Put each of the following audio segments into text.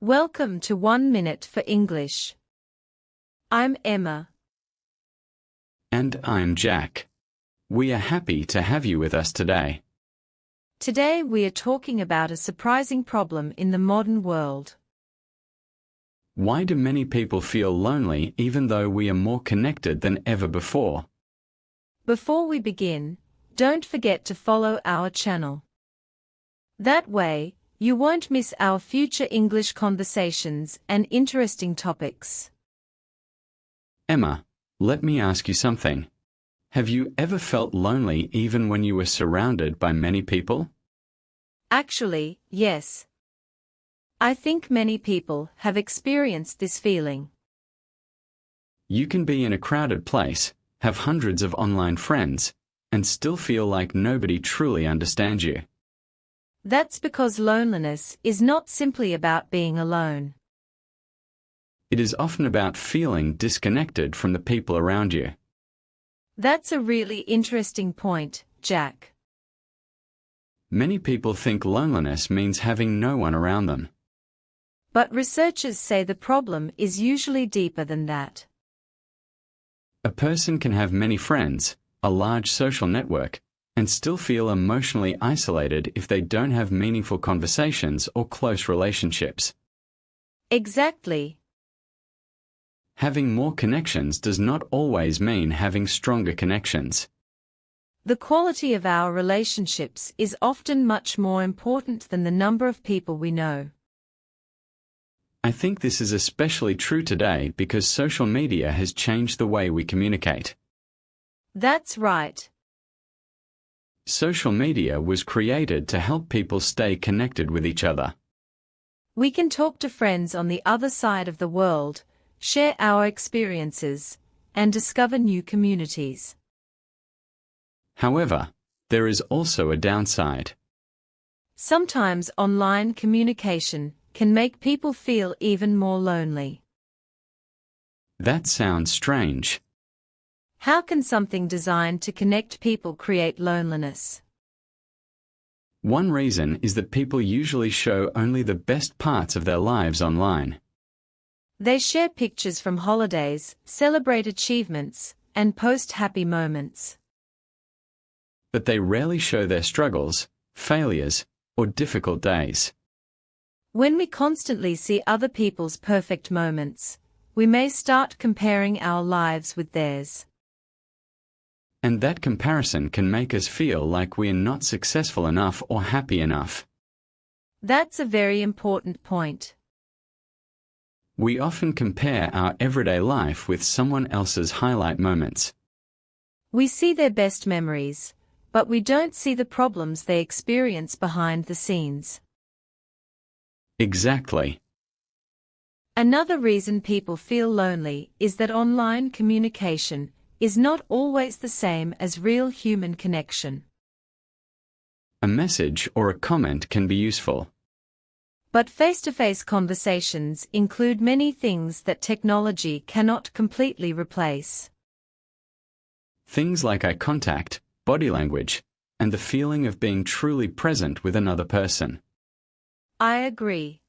Welcome to 1 Minute for English. I'm Emma. And I'm Jack. We are happy to have you with us today. Today we are talking about a surprising problem in the modern world. Why do many people feel lonely even though we are more connected than ever before? Before we begin, don't forget to follow our channel. That way, you won't miss our future English conversations and interesting topics. Emma, let me ask you something. Have you ever felt lonely even when you were surrounded by many people? Actually, yes. I think many people have experienced this feeling. You can be in a crowded place, have hundreds of online friends, and still feel like nobody truly understands you. That's because loneliness is not simply about being alone. It is often about feeling disconnected from the people around you. That's a really interesting point, Jack. Many people think loneliness means having no one around them. But researchers say the problem is usually deeper than that. A person can have many friends, a large social network, and still feel emotionally isolated if they don't have meaningful conversations or close relationships. Exactly. Having more connections does not always mean having stronger connections. The quality of our relationships is often much more important than the number of people we know. I think this is especially true today because social media has changed the way we communicate. That's right. Social media was created to help people stay connected with each other. We can talk to friends on the other side of the world, share our experiences, and discover new communities. However, there is also a downside. Sometimes online communication can make people feel even more lonely. That sounds strange. How can something designed to connect people create loneliness? One reason is that people usually show only the best parts of their lives online. They share pictures from holidays, celebrate achievements, and post happy moments. But they rarely show their struggles, failures, or difficult days. When we constantly see other people's perfect moments, we may start comparing our lives with theirs. And that comparison can make us feel like we are not successful enough or happy enough. That's a very important point. We often compare our everyday life with someone else's highlight moments. We see their best memories, but we don't see the problems they experience behind the scenes. Exactly. Another reason people feel lonely is that online communication is not always the same as real human connection. A message or a comment can be useful. But face-to-face conversations include many things that technology cannot completely replace. Things like eye contact, body language, and the feeling of being truly present with another person. I agree.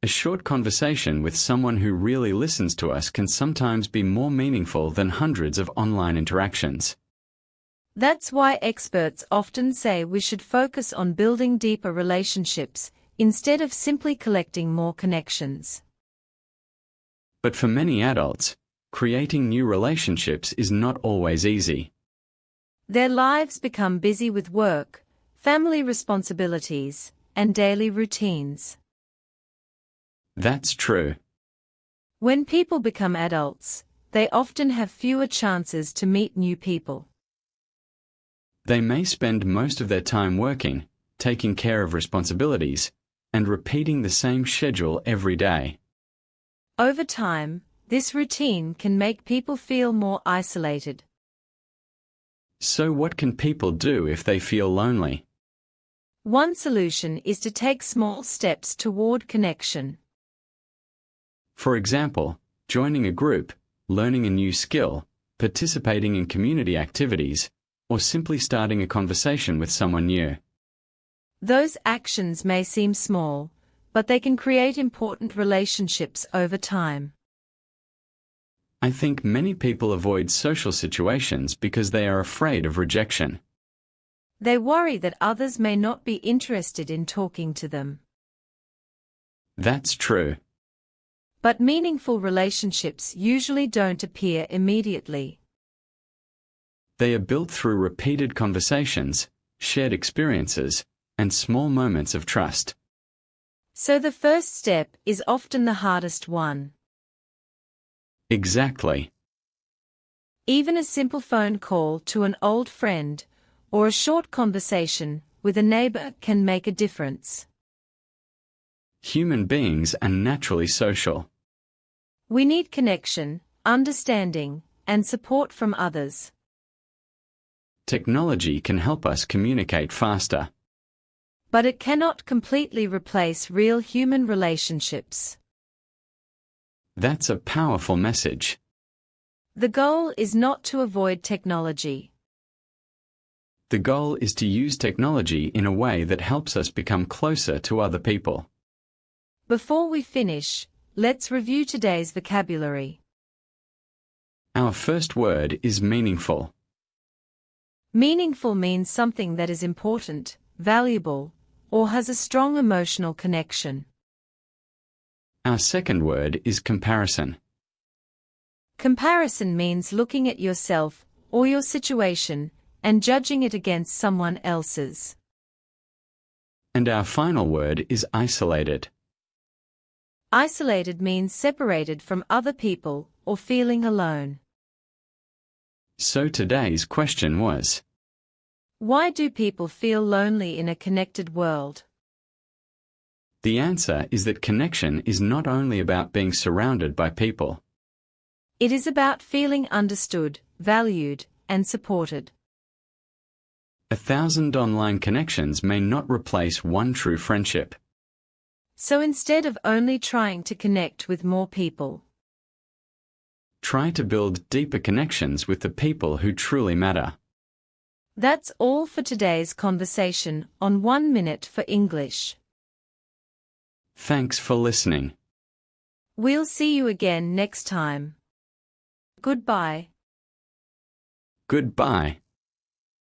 A short conversation with someone who really listens to us can sometimes be more meaningful than hundreds of online interactions. That's why experts often say we should focus on building deeper relationships instead of simply collecting more connections. But for many adults, creating new relationships is not always easy. Their lives become busy with work, family responsibilities, and daily routines. That's true. When people become adults, they often have fewer chances to meet new people. They may spend most of their time working, taking care of responsibilities, and repeating the same schedule every day. Over time, this routine can make people feel more isolated. So what can people do if they feel lonely? One solution is to take small steps toward connection. For example, joining a group, learning a new skill, participating in community activities, or simply starting a conversation with someone new. Those actions may seem small, but they can create important relationships over time. I think many people avoid social situations because they are afraid of rejection. They worry that others may not be interested in talking to them. That's true. But meaningful relationships usually don't appear immediately. They are built through repeated conversations, shared experiences, and small moments of trust. So the first step is often the hardest one. Exactly. Even a simple phone call to an old friend, or a short conversation with a neighbor can make a difference. Human beings are naturally social. We need connection, understanding, and support from others. Technology can help us communicate faster. But it cannot completely replace real human relationships. That's a powerful message. The goal is not to avoid technology. The goal is to use technology in a way that helps us become closer to other people. Before we finish, let's review today's vocabulary. Our first word is meaningful. Meaningful means something that is important, valuable, or has a strong emotional connection. Our second word is comparison. Comparison means looking at yourself or your situation and judging it against someone else's. And our final word is isolated. Isolated means separated from other people or feeling alone. So today's question was, why do people feel lonely in a connected world? the answer is that connection is not only about being surrounded by people. It is about feeling understood, valued, and supported. 1,000 online connections may not replace one true friendship. So instead of only trying to connect with more people, try to build deeper connections with the people who truly matter. That's all for today's conversation on 1 Minute for English. Thanks for listening. We'll see you again next time. Goodbye. Goodbye.